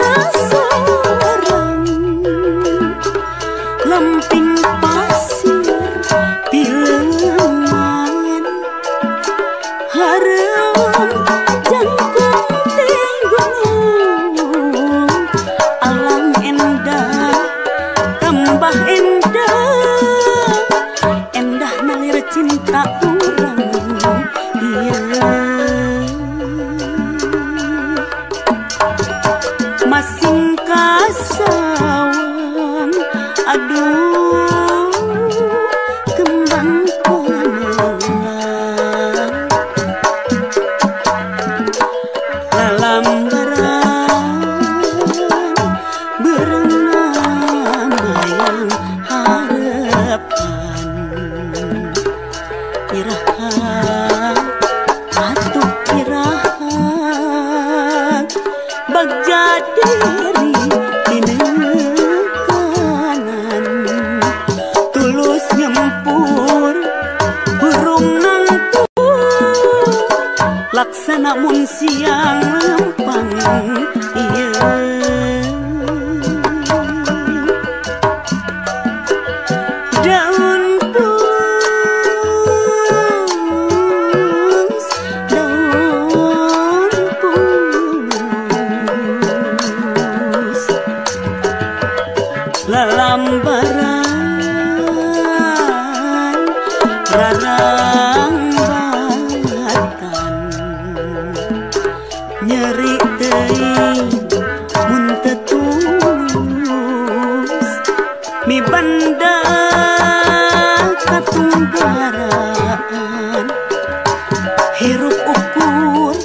kasorang lemping pasir pileungan hareup jangkung tinggung alam endah tambah endah nalir cinta urang masing kasawang aduh kembang konelang lalambaran berenang bayang harapan irahan atuh irahan bagja diri dinekanan tulus nyempur burung nangtung laksana mun siang lempang daun pus lalambaran rarang batan nyeri teuing mun teu tulus mi banda katunggaraan hirup ukur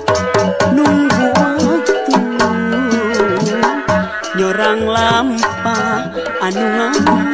nunggu waktu nyorang lampah anu ngambang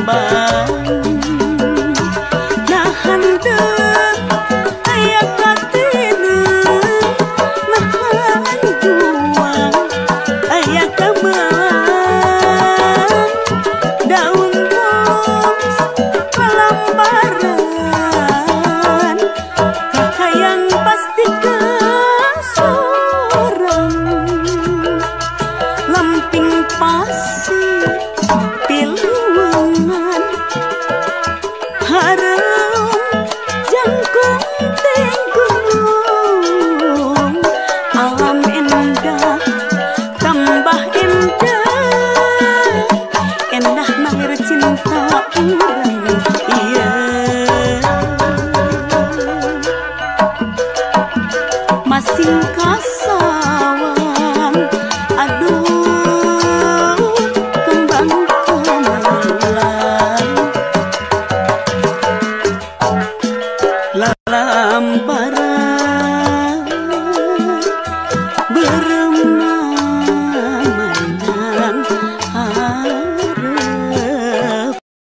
kembang nah handeup aya katina nahan juang aya kembang daun ros pelambaran kahayang pasti kasorang lamping pasir piluangan harum jangkung tinggung alam indah tambah indah endah nalir cinta